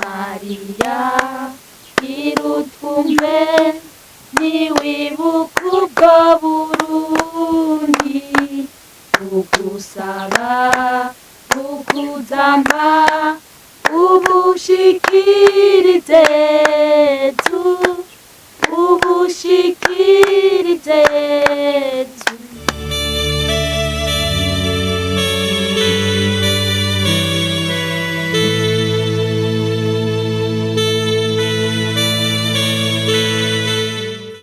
Maria, irutumbe, niwibuka ubwo Burundi, ugusaba, ukuzamba, ubushikirize tu, ubushikirize tu.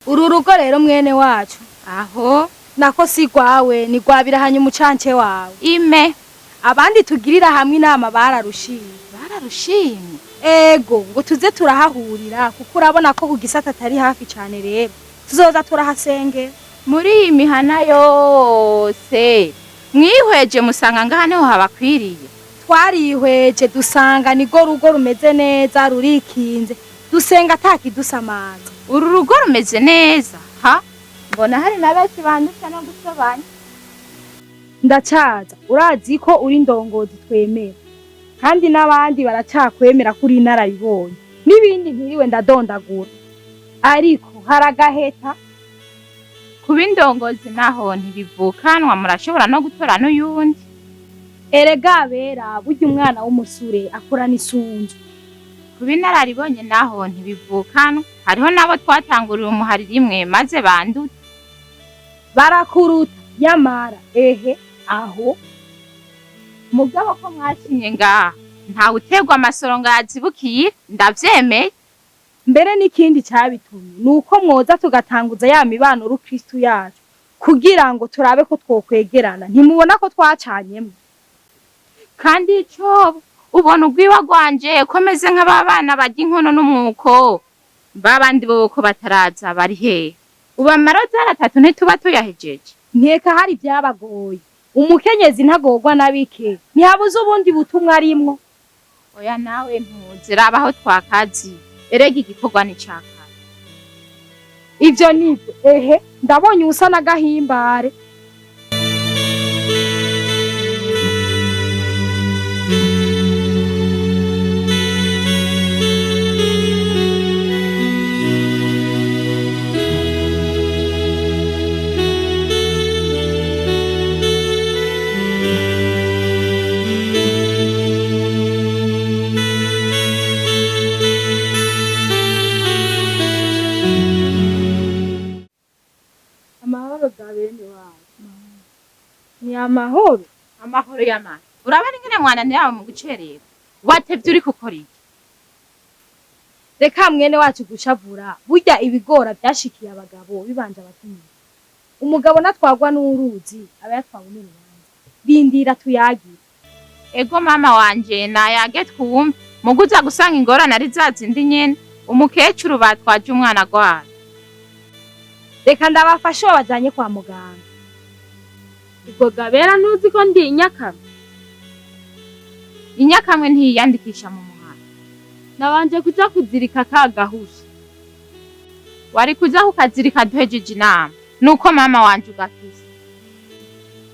Uru rugo rero mwene wacu Aho nako si rwawe ni rwabirahanye umucance wawe. ime Abandi tugirira hamwe inama bararushimye. bararushimye. Ego ngo tuze turahahurira kuko urabona ko ku gisata atari hafi cyane rero. Tuzoza turahasenge. Muri iyi mihana yose mwihweje musanga ngaha niho habakwiriye. Twarihweje dusanga nigo rugo rumeze neza rurikinze. Dusenga atakidusamaza. Uru rugo rumeze neza ha mbona hari na benshi bandutse no gusobanya. Ndacaza urazi ko uri ndongozi twemera kandi n'abandi baracakwemera kuri inarabibonye n'ibindi ntiriwe ndadondagura ariko haragaheta Kuba indongozi naho ntibivukanwa murashobora no gutora n'uyundi. erega bera burya umwana w'umusure akorana isunzu. Kuba inararibonye naho ntibivukanwa hariho nabo twatangurira umuhari rimwe maze banduta. Barakuruta yamara ehe aho Mugabo ko mwashimye ngaha ntawe uterwa amasoro ngazibukiye ndavyemeye. mbere n'ikindi cyabitumye nuko mwoza tugatanguza ya mibano rukristo yacu kugira ngo turabe ko twokwegerana. Ntimubona ko twacanyemo Kandi ico ubona ugwiwa gwanje komeze nk'ababana barya inkono n'umwuko babandi boko bataraza bari hehe. Uba amarozari 3 ntituba tuyahejeje. nkeka hari byabagoye. Umukenyezi ntagorwa nabike ntihabuze ubundi butumwa arimwo. Oya nawe ntuzirabaho twakazi erega igikorwa ni caka. Ivyo nivyo ehe ndabonye usa n'agahimbare. Amahoro gabene wacu. Ni amahoro. Amahoro y'amana. Urabona ingene mwana yawe mu gucerera. Watevye uri gukora iki? Reka mwene wacu gushavura burya ibigora byashikiye abagabo bibanje abatumye. Umugabo natwagwa n'uruzi aba yatwawe n'urubanza. Bindira tuyagira. Ego mama wanje nayage twumve muguza gusanga ingorane ari zazindi nyene umukecuru batwaje umwana gwawe. Reka ndabafashe babajanye kwa muganga. Ubwo gabera ntuzi ko ndi inyakamwe. Inyakamwe ntiyandikisha mu muhanda. Nabanje kuja kuzirika kagahusha. Wari kuja kukazirika duhejeje inama. Nuko mama wanje ugafise.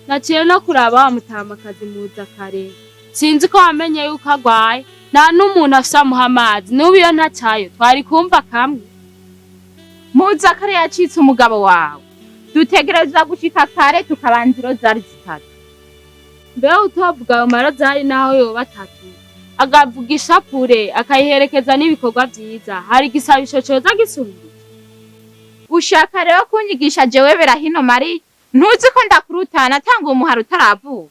Naciye no kuraba wa mutamakazi muza kare. Sinzi ko wamenye yuko agwaye. Nta n'umuntu afisa muha amazi. N'ubu iyo ntacayo twari kumva kamwe. Muza kare yacitse umugabo wawe. Dutegereza gushika kare tukabanziro zari zitatu. Mbeho utovuga ayo marozari naho yoba 3. Agavuga ishapure akayiherekeza n'ibikorwa vyiza. Hari igisabisho coza gisubira. Ushaka rero kunyigisha jewe berahino Mari ntuzi ko ndakurutana tanga umuharo utaravuka.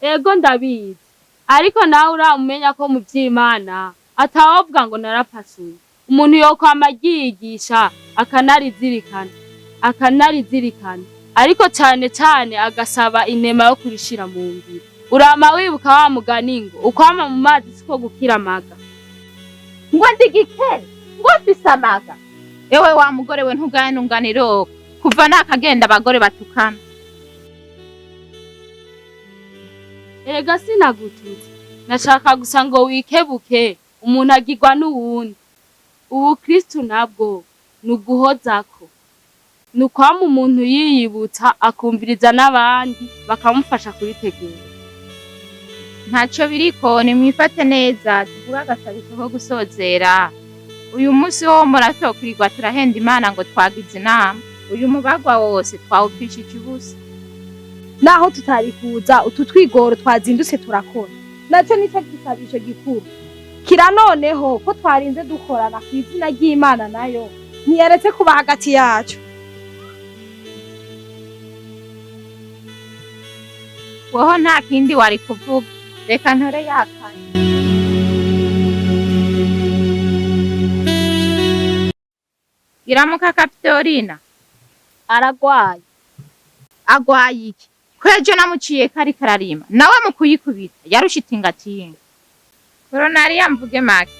Ego ndabizi. Ariko nawe uramenya ko mu vy'Imana atawovuga ngo narapasuye. umuntu yokwama aryigisha akanarizirikana ariko cane cane agasaba inema yo kurishira mu ngiro. Urama wibuka wa mugani ngo ukwama mu mazi siko gukira amaga. ngo ndigikere ngo mfise amaga. Ewe wa mugore we ntugane nunganiro kuva nakagenda abagore batukana. Ega sinagututse, nashaka gusa ngo wikebuke umuntu agirwa n'uwundi. Ubu Kristo nabwo nuguhozako, nukwama umuntu yiyibutsa akumviriza n'abandi bakamufasha kuritegura. Ntaco biriko nimwifate neza tuvuga agasabisho ko gusozera. Uyu munsi wo muratokwirirwa turahenda Imana ngo twagize inama. Uyu mubagwa wose twawupfishije ubusa. naho tutari kuza utu twigoro twazindutse turakora. Naco nico gisabisho gikuru. Kira noneho ko twarinze dukorana ku izina ry'Imana nayo ntiyaretse kuba hagati yacu. Woho nta kindi wari kuvuga. Reka ntore yakaye. Iramuka Kapitorina Aragwaye. agwaye iki? Kwejo namuciye kari kararima. Nawe mu kuyikubita yarushita ingatinga. Koronari yamvuge make.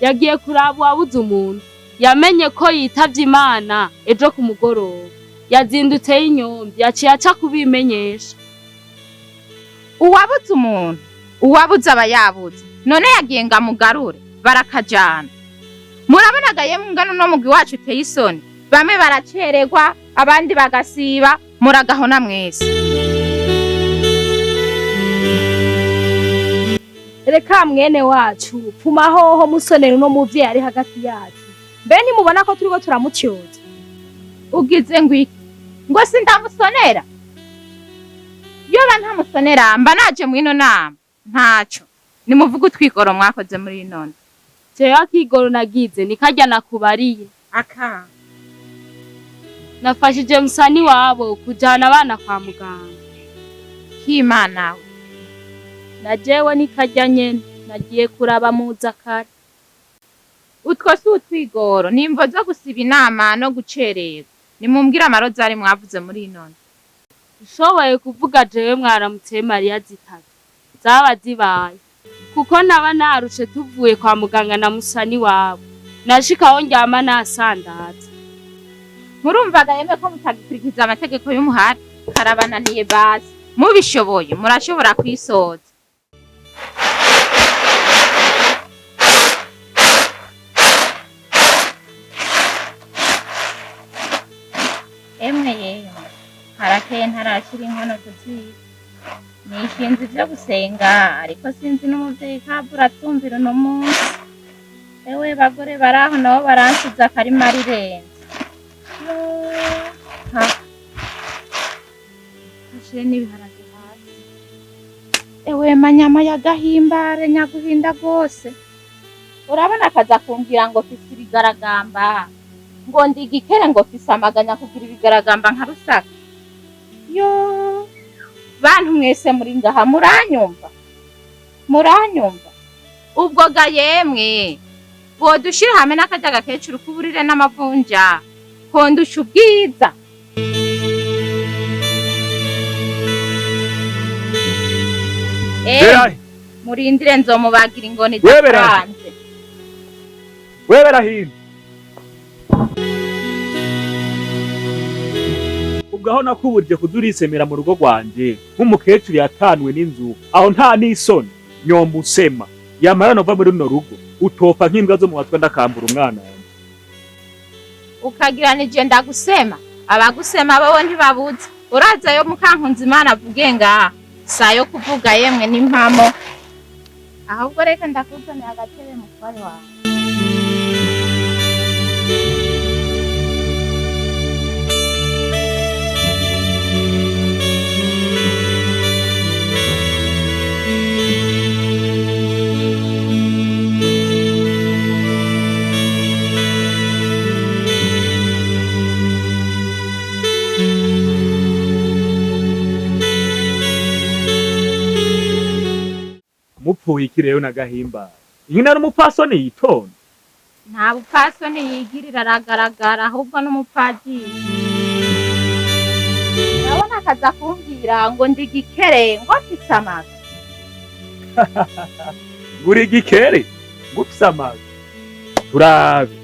Yagiye kuraba uwabuze umuntu. Yamenye ko yitavye Imana ejo ku mugoroba. Yazindutse y'inyombi yaciye aca kubimenyesha. Uwabuze umuntu, uwabuze abayabuze. None yagiye ngamugarure barakajana. Murabona gaye mungano no mugwi wacu uteye isoni. Bamwe baracererwa, abandi bagasiba, muragahona mwese. Reka mwene wacu pfuma hoho musonero no muvye ari hagati yacu. Mbe nimubona ko turiko turamucyoza. Ugize ngwiki ngo sindamusonera. Yoba ntamusonera mba naje mwino nama. Ntaco. Nimuvuga utwigoro mwakoze muri none. Jewe akigoro nagize nikarya nakubariye. Aka. Nafashije musani wabo kujana abana kwa muganga. Kimana we. Najewe nikarya nyene nagiye kuraba muza kare. Utwo si utwigoro nimvo zo gusiba inama no gucererwa. Nimumbwira amarozari mwavuze muri none. Ushoboye kuvuga jewe mwaramutse Mariya zitatu. Zaba zibaye. Kuko naba narushe tuvuye kwa muganga na musani wabo. Nashikaho ndyama nasandaza. Murumvaga yeme ko mutagikurikiza amategeko y'umuhari. Karabananiye basi. Mubishoboye murashobora kwisoza. Emwe yewe. Harakeye ntarashira inkono tuziba. Nishinze ivyo gusenga ariko sinzi n'umuvyeyi kabura tumvira no munsi. Ewe bagore baraho nabo baransiza akarima rirenze. Ha. Ashire n'ibiharage hasi. Ewe manyama ya gahimbare nyaguhinda gose. Urabona akaza kumbwira ngo fise ibigaragamba. Ngo ndigikere ngo fise amaganya kugira ibigaragamba nka rusaka. Yo. Bantu mwese muri ngaha muranyumva. Ubwo ga yemwe. Bodushira hamwe n'akaja gakecuru kuburire n'amavunja. Kondusha ubwiza. Murindire nzomubagira ingoni zitanze. Webera hino. Ubwaho nakuburije kudurisemera mu rugo rwanje nk'umukecuru yatanwe n'inzu aho nta n'isoni nyomba usema yamara nova muri runo rugo utopa nk'imbwa zo mu watwe ndakambura umwana wanjye. Ukagiranije ndagusema abagusema babo ntibabuze. Uraza yo mukankunzi Imana avuge ngaha sayo kuvuga yemwe n'impamo. Ahubwo reka ndakuzanira agatebe mutware wawe. Mupfuye iki rero na gahimba? Inkina n'umupfasoni yitonda. nta bupfasoni yigirira aragaragara ahubwo n'umupadiri. Urabona akaza kumbwira ngo ndi gikere ngo mfise amazi. Nguri igikere ngufise amazi turabe.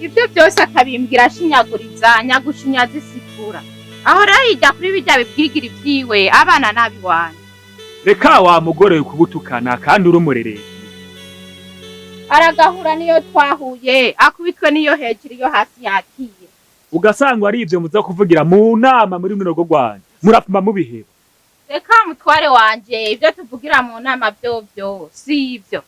Ibyo byose akabimbwira ashinyaguriza nyagushinyaza isikura. Aho rero yijya kuri bijya bibwigira ibyiwe abana nabiwanje. Reka wa mugore kubutukana kandi urumurereye. Aragahura niyo twahuye akubitwe niyo hejuru iyo hasi yakiye. Ugasanga ari ivyo muza kuvugira mu nama muri runo rugo rwanje murapfuma mubiheba. Reka mutware wanje ibyo tuvugira mu nama byo si ibyo.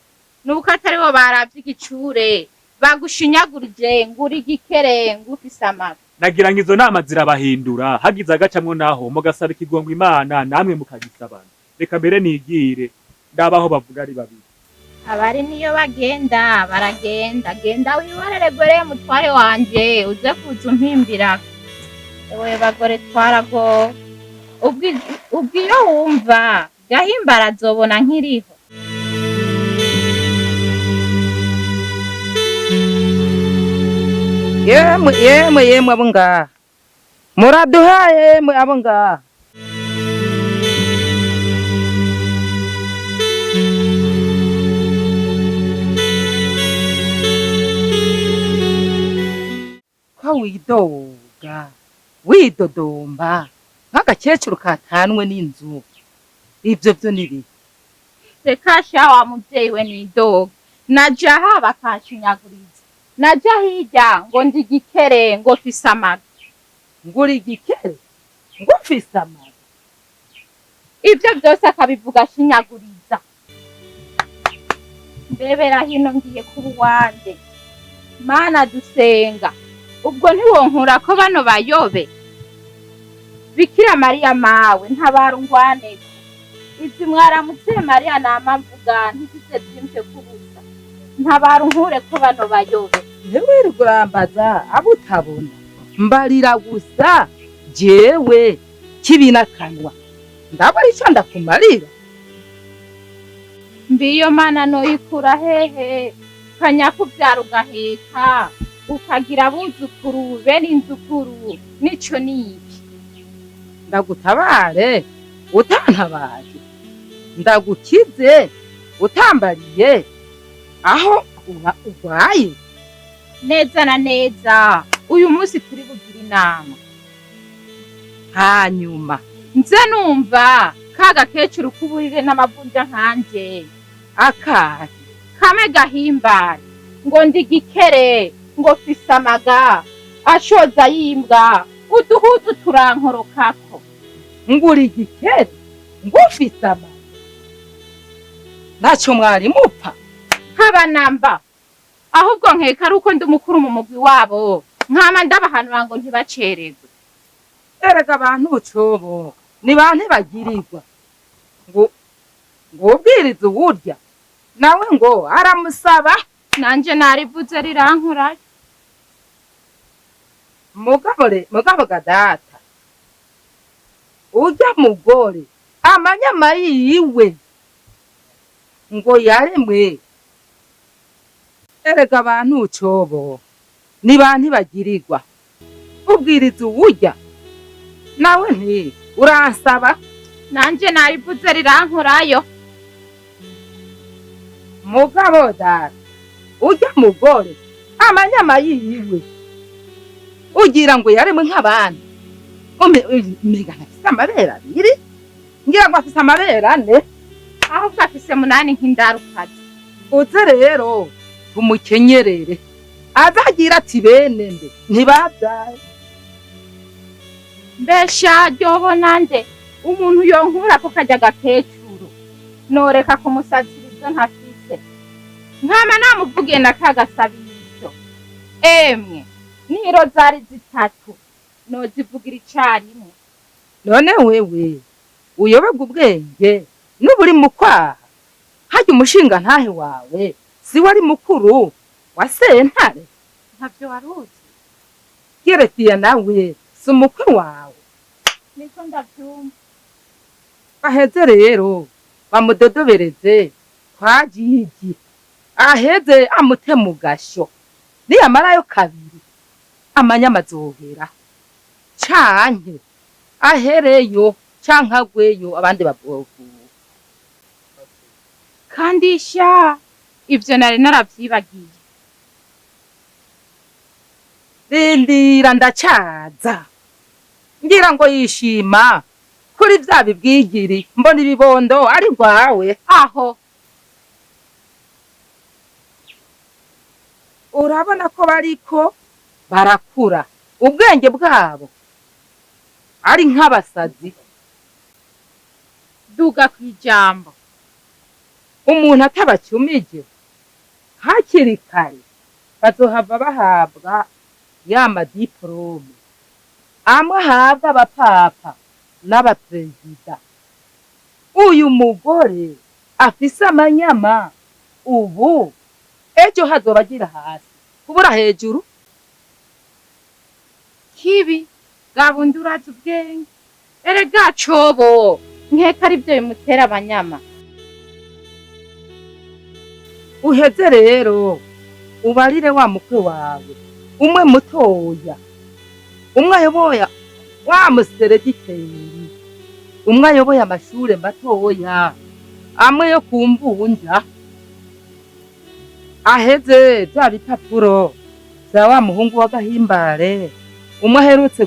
Nuko atari bo baravye igicure bagushinyagurije nguri gikere ngufise amazi. Nagira ngo izo nama zirabahindura hagize agacamwo naho mugasaba ikigongwa Imana namwe mukagisabana. Reka mbere nigire ndabaho bavuga ari babiri. Abari niyo bagenda baragenda genda wiborere gore mutware wanje uze kuza umpimbira. Ewe bagore twarago ubwiyo wumva gahimbara azobona nkiriho. Yemwe abo ngaha muraduhaye mwe abo ngaha. Ko widodomba nk'agakecuru katanwe n'inzu ivyo vyo nibi. Reka sha wa muvyeyi we nidoga naja aha bakashinyaguriza naja hirya ngo ndi gikere ngo fise amazi. Nguri igikere ngo mfise amazi. Ibyo byose akabivuga ashinyaguriza. Mbebera hino ngiye kuba uwanje Mana dusenga ubwo ntiwonkura ko bano bayobe. Bikira Mariya mawe ntabarungwane izi mwaramutse Mariya nama mvuga ntizize byimpe kubusa ntabarunkure ko bano bayobe. Ntiwirirwa urambaza abo utabona mbarira gusa jewe kibina kanwa ndaba arico ndakumarira. Mbiyo Mana noyikura hehe kanyakubyara ugaheka ukagira abuzukuru bene inzukuru nico niki. Ndagutabare utantabaje ndagukize utambariye aho urwaye. Neza na neza uyu munsi turi bugira inama. Hanyuma Nze numva kaga kecuru kuburire n'amavunja nkanje akahe kame gahimbare ngo ndi gikere ngo fise amaga ashoza yimbwa uduhudu turankorokako. nguri igikere ngo ufise amazi ntacyo mwari mupfa. Haba namba ahubwo nkeka ari uko ndi umukuru mu mugwi wabo nkama ndabahanura ngo ntibacererwe. Erega abantu ucobo ni bante bagirirwa ngo ubwiriza uburya nawe ngo aramusaba. Nanje narivuze rirankurayo. Mugabo gadata urya mugore amanyama yiwe ngo yaremwe. Erega abantu ucobo ni bante bagirirwa ubwiriza uburya nawe nti uransaba. Nanje narivuze rirankurayo. Mugabo data urya mugore amanyama yiwe ugira ngo yaremwe nk'abandi. Umega afise amabere abiri ngira ngo afise amabere ane Ahubwo afise munani nk'indarukazi. uze rero tumukenyerere azagira ati bene nde ntibabyaye. Mbesha ryobo nande umuntu yonkura ko kajya gakecuru noreka kumusaziriza ntafise nkama namuvuge na kagasabisho. Emwe niro zari zitatu nozivugira icarimwe. None wewe uyoberwa ubwenge n'uburi mu kwaha hajya umushinga ntahe wawe si wari mukuru wa sentare Ntavyo waruzi. Geretiya nawe si umukwe wawe. Niko ndavyumva. Baheze rero bamudodobereze kwa Jiji aheze amute mu gasho niyamarayo kabiri amanyama azohera canke ahereyo canke agweyo abandi bavuga. kandi sha ivyo nari naravyibagiye. Rindira ndacaza ngira ngo yishima kuri vya bibwigiri mbona ibibondo ari rwawe. Aho Urabona ko bariko barakura ubwenge bwabo ari nk'abasazi. duga kwijambo. Umuntu atabacyumije hakiri kare bazohava bahabwa ya madiplome amwe ahabwa abapapa n'abaperezida. Uyu mugore afise amanyama ubu ejo hazoba agira hasi kubura hejuru. Kibi gabundi urazi ubwenge. Erega cobo nkeka ari byo bimutera abanyama. Uheze rero ubarire wa mukwe wawe umwe mutoya, umwe ayoboya wa muserediteri, umwe ayoboye amashure matoya amwe yo kumbunja. Aheze vya bipapuro vya wa muhungu w'agahimbare umwe aherutse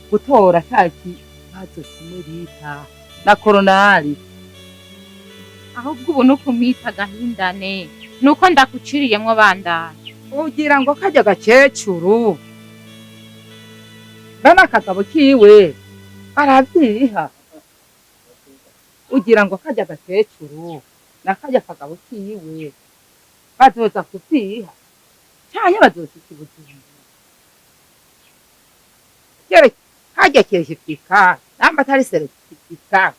gutora ca kibazo kimwe bita na koronari. Ahubwo ubu nukumwita gahindane nuko ndakuciriyemwo bandana. Ugira ngo karya gakecuru bana akagabo kiwe aravyiha. Ugira ngo karya gakecuru na karya akagabo kiwe bazoza kuvyiha canke bazoshika ubuzima. Karya kerefika namba atari serefika.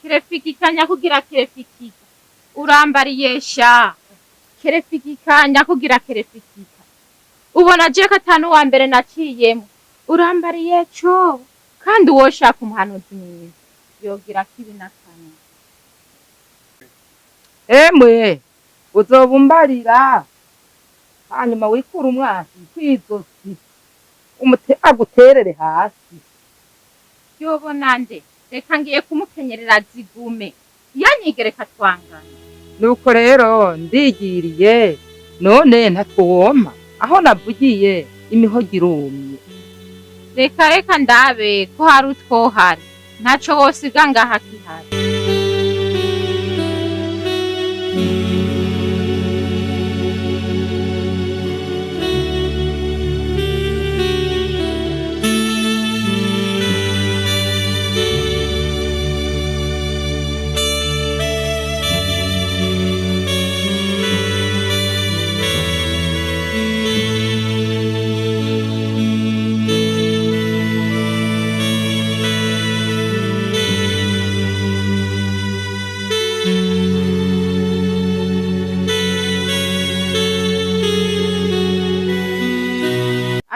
Kerefika nyakugira kerefika urambariye sha. Kerefika nyakugira kerefika ubona je katanu wa mbere naciyemo urambariye co kandi woshaka umuhanuzi mwiza yogira kibi nakanya. Emwe uzobumbarira hanyuma wikura umwansi kwizosi aguterere hasi. Yobona nde reka ngiye kumukenyerera zigume yanyigereka twangana. Nuko rero ndigiriye none ntatwoma aho navugiye imihogo irumye. Reka ndabe ko hari utwohari ntaco wosiga ngaha kihari.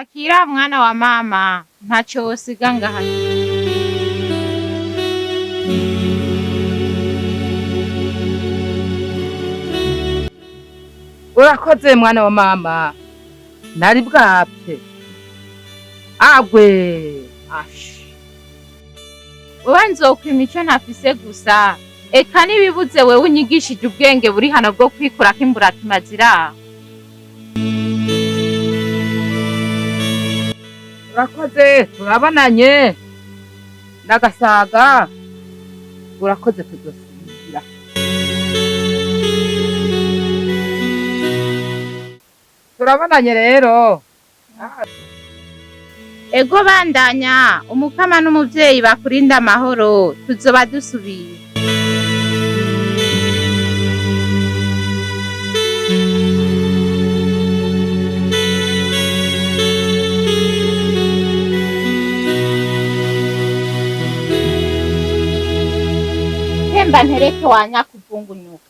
Akira mwana wa mama ntaco wosiga ngaha. Urakoze mwana wa mama nari bwapfe. Agwe ash Wowe nzokwima ico ntafise gusa eka nibibuze wewe unyigishije ubwenge buri hano bwo kwikurako imburatima ziraho. urakoze turabonanye n'agasaga. Urakoze tuzosubira. Turabonanye rero. Ego bandanya umukama n'umuvyeyi bakurinda amahoro tuzoba dusubiye. Hemba ntereke wanya kuvungunyuka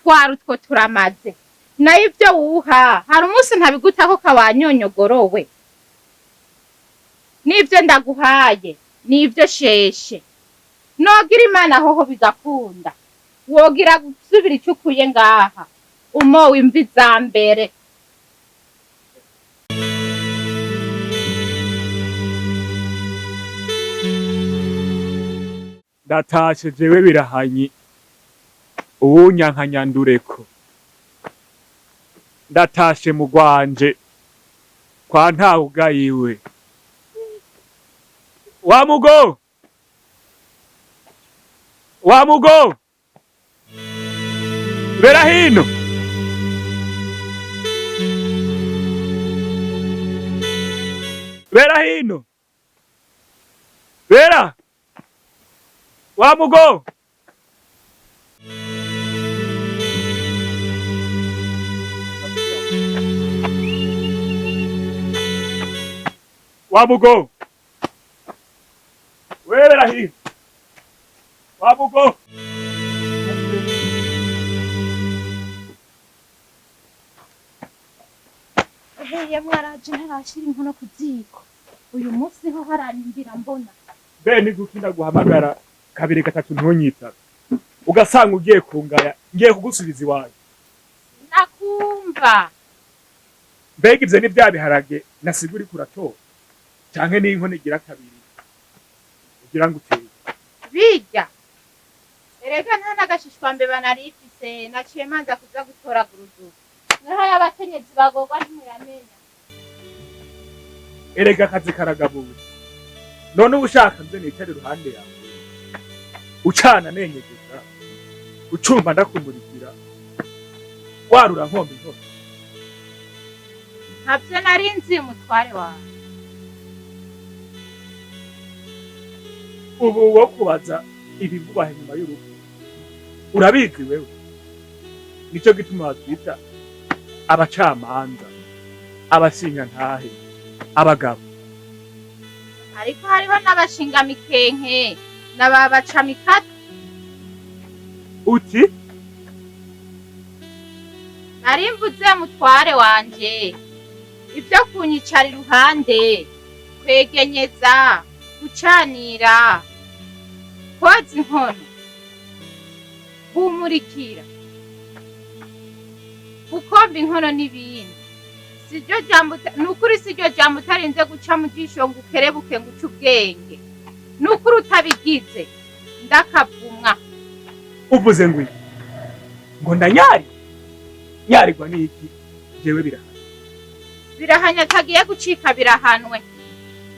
twari utwo turamaze nayo ivyo wuha hari umunsi ntabigutako kawanyonyogorowe. Nivyo ndaguhaye nivyo sheshe nogira imana hoho bigakunda wogira gusubira icukuye ngaha umowe imvi za mbere. Ndatashe jewe birahanyi uwunyankanyandureko. Ndatashe mu gwanje kwa ntawugayiwe. Wa mugo! Wa mugo! Bera hino! Bera hino! Bera! Wa mugo! Wa mugo! Bera hino! Wa mugo! Ehe mwaraje ntarashira inkono ku ziko. Uyu munsi ho haranyumvira mbona. Bene gukinda guhamagara kabiri gatatu ntunyita. Ugasanga ugiye kungaya ngiye kugusubiza iwawe. Nakumva. Mbega ivyo ni vya biharage nasiguri kuratora canke n'inkono igira kabiri ugira ngo uteye. Birya. Erega nta nagashishwa mbe banarifise naciye manza kuza gutora gurudu. Naho y'abakenyezi bagorwa ntimuyamenya. Erega akazi karagabuwe. None ubushaka nze nicare iruhande yawe. Ucana nenyegeza. Ucumba ndakumurikira. Warura nkombe nkombe. Ntavyo narinzi mutware wawe. Ubu wo kubaza ibivugwa inyuma y'urugo. Urabizi wewe. Nico gituma batwita abacamanza, abasinya ntahe, abagabo. Ariko hariho n'abashinga mikenke n'ababaca mikata. Uti Narimvuze mutware wanje ibyo kunyicara iruhande kwegenyeza gucanira koza inkono kumurikira gukomba inkono n'ibindi siryo jambo nukuri siryo jambo utarinze guca mu jisho ngo ukerebuke ngo uce ubwenge nukuri utabigize ndakavumwa. uvuze ngo ndanyari yarigwa n'iki jewe birahanya atagiye gucika birahanwe.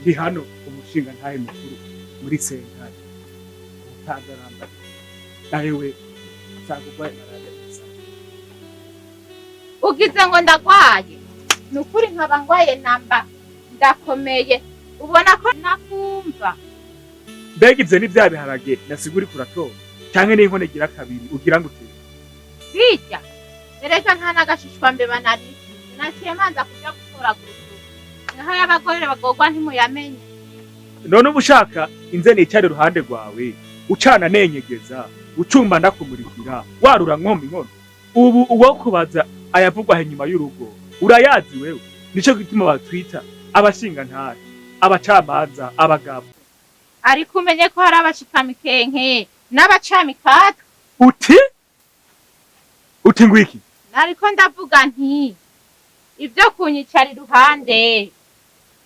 ndi hano umushinga ntahe mukuru muri sentare utagaramba nawe sagugwaye marageza ugize ngo ndagwaye nukuri nkaba ngwaye namba ndakomeye ubona ko nakumva. mbega ivyo ni vya biharage nasiguri kuratora canke n'inkono igira kabiri ugira ngo uteye. Birya erega nta nagashishwa mbe banarifise naciye manza kuja gutora gurudu naho y'abagore bagorwa ntimuyamenye. None ubushaka inze nicare iruhande rwawe ucana nenyegeza ucumba ndakumurikira warura nkombe inkono. Ubu uwo kubaza ayavugwa inyuma y'urugo urayazi wewe. Nico gituma batwita abashinga ntahe, abacamanza, abagabo. Ariko umenye ko hari abashika mikenke n'abacamikata. Uti ngwiki? Nariko ndavuga nti ibyo kunyicara iruhande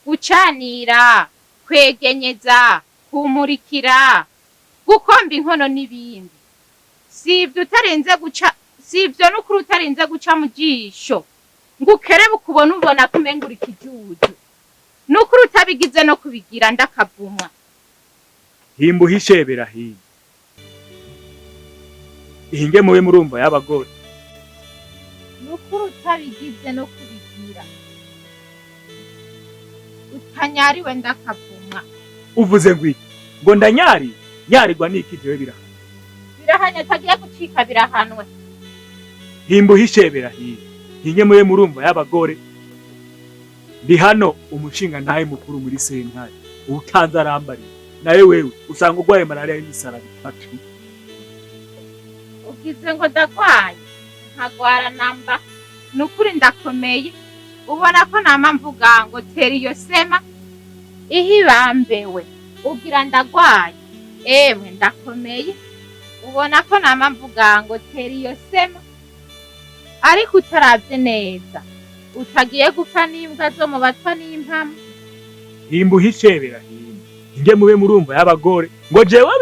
gucanira kwegenyeza kumurikira gukomba inkono n'ibindi sivyo utarenze guca sivyo n'ukuri utarenze guca mu jisho ngo ukerebe ukubona ubona kumenga uri kijuju n'ukuri utabigize no kubigira ndakavumwa. Himbu hishebera hiye ihinge muwe murumva y'abagore n'ukuri utabigize no kubigira utanyariwe ndakavumwa. Uvuze ngwiki ngo ndanyari nyarigwa n'iki jewe birahanya atagiye gucika birahanwe. Himbu hishebera hiye hinge muwe murumva y'abagore ndi hano umushinga ntahe mukuru muri sentare utanze arambariye nawe wewe usanga ugwaye malaria y'isara bitatu. Ugize ngo ndagwaye nkagwara namba nukuri ndakomeye ubona ko nama mvuga ngo tera iyo sema ihibambewe ugira ndagwaye emwe ndakomeye ubona ko nama mvuga ngo tera iyo sema ariko utaravye neza utagiye gupfa n'imbwa zo mu batwa n'impama. himba uhishebera himba inge mube murumva y'abagore ngo jewe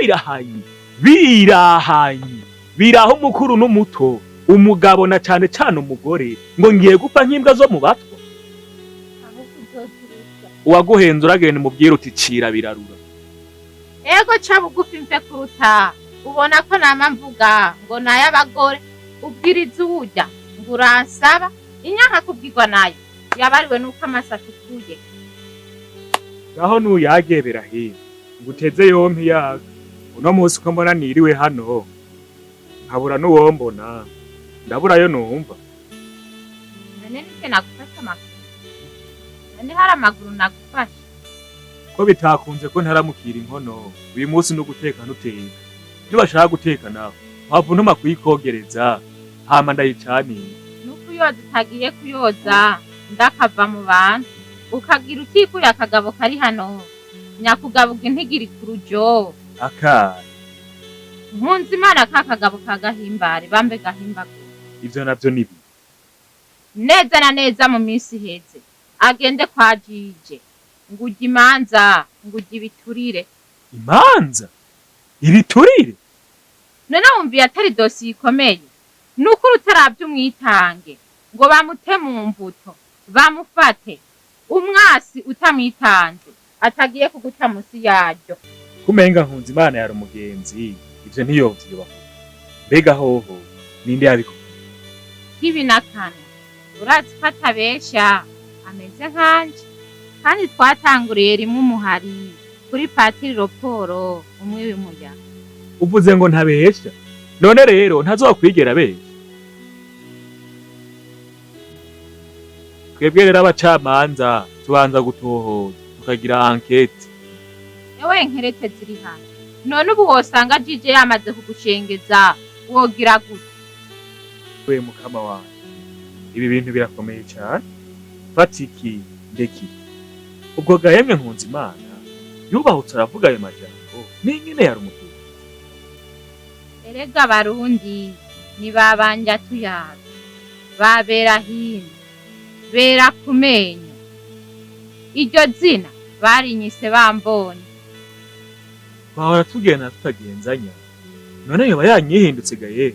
birahanye biraho umukuru n'umuto umugabo na cane cane umugore ngo ngiye gupfa nk'imbwa zo mu batwa. ahubwo uzoturuka uwaguhenze uragenda umubwire uti cira birarura. ego ca bugufi mve kuruta ubona ko nama mvuga ngo nay'abagore ubwiriza uwurya ngo uransaba inyanka kubwirwa nayo yabariwe nuko amaso atukuye. Gaho nuyagebera hino nguteze yompi yaga uno musi ko mbona niriwe hano nkabura n'uwombona ndaburayo numva. none nike nagufasha amaguru? none hari amaguru nagufasha? ko bitakunze ko ntaramukira inkono uyu musi no guteka nuteka nibashaka guteka nawe wava untuma kuyikogereza hama ndayicaniye. nuko uyoza utagiye kuyoza ndakava mu bantu ukagira utikuye akagabo kari hano nyakugabuga intigiri ku rujo Akari mpunzi imana ka kagabo ka gahimbare bambe gahimbagura. ivyo navyo nibi neza na neza mu minsi iheze agende kwa jije ngujya imanza ngujya ibiturire. imanza ibiturire none wumviye atari dosiye ikomeye nuko utaravye umwitange ngo bamute mu mbuto bamufate umwasi utamwitanze atagiye kuguta musi yaryo. kumenga nkunze imana yari umugenzi ivyo ntiyovyiba. mbega hoho ninde yabikubwiye? kibi na kane urazi ko atabesha ameze nkanje kandi twatanguriye rimwe umuhari kuri patiri Roporo umwe w'umuyaga. uvuze ngo ntabesha none rero ntazokwigera besha. twebwe rero abacamanza tubanza gutohoza tukagira ankete. ewe nkerete ziri hano none ubu wosanga jije yamaze kugushengeza wogira gute? we mukama wanjye ibi bintu birakomeye cyane. fatiki ndeki ubwo gahemwe nkunze imana yubahutse aravuga ayo majambo n'ingene yari umugenzi. erega barundi ni babanja tuyaza babera hino bera kumenyo iryo zina barinyise bambonye. bahora tugenda tutagenzanya none yoba yanyihindutse gaye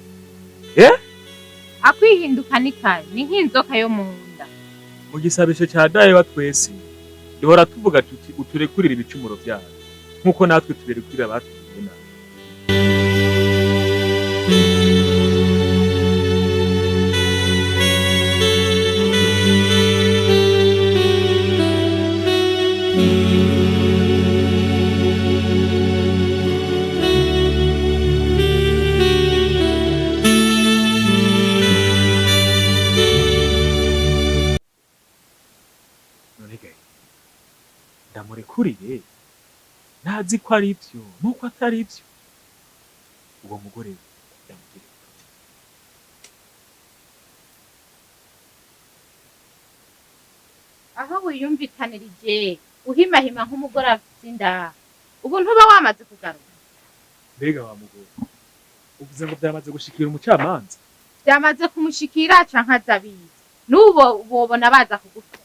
akwihinduka ni kare ni nk'inzoka yo mu nda. mu gisabisho cya dawe wa twese duhora tuvuga tuti uturekurire ibicumuro byacu nk'uko natwe tuberekurira abatuye nabi. ndamurekuriye ntazi ko ari byo nuko atari byo uwo mugore yamugiriye aho wiyumvikanirije uhimahima nk'umugore afite inda ubu ntuba wamaze kugaruka. mbega wa mugore uvuze ngo byamaze gushikira umucamanza? byamaze kumushikira canke azabizi n'ubu wobona baza kugufata.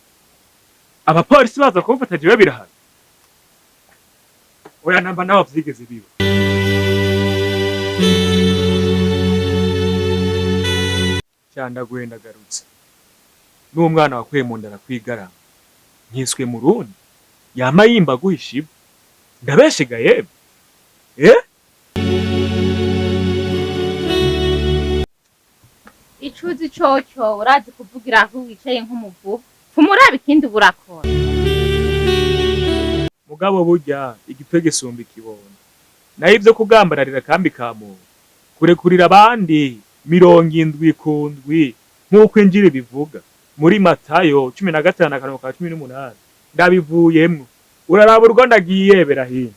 abapolisi baza kumufata jewe birahari? oya namba nawe vyigeze biba. cyandaguye ndagarutse n'umwana wakwiye mu ndara kwigarama nkiswe mu rundi yama yimba guhisha ivu ndabeshega yebe icuzi coco urazi kuvugira aho wicaye nk'umuvubu tumuraba ikindi burakora. mugabo burya igitwe gisumba ikibondo naho ivyo kugambararira kambi ka muntu kurekurira abandi 70 ku ndwi nk'uko injiri bivuga muri Matayo 15:18 ndabivuyemwo uraraba urwo ndagiye berahino.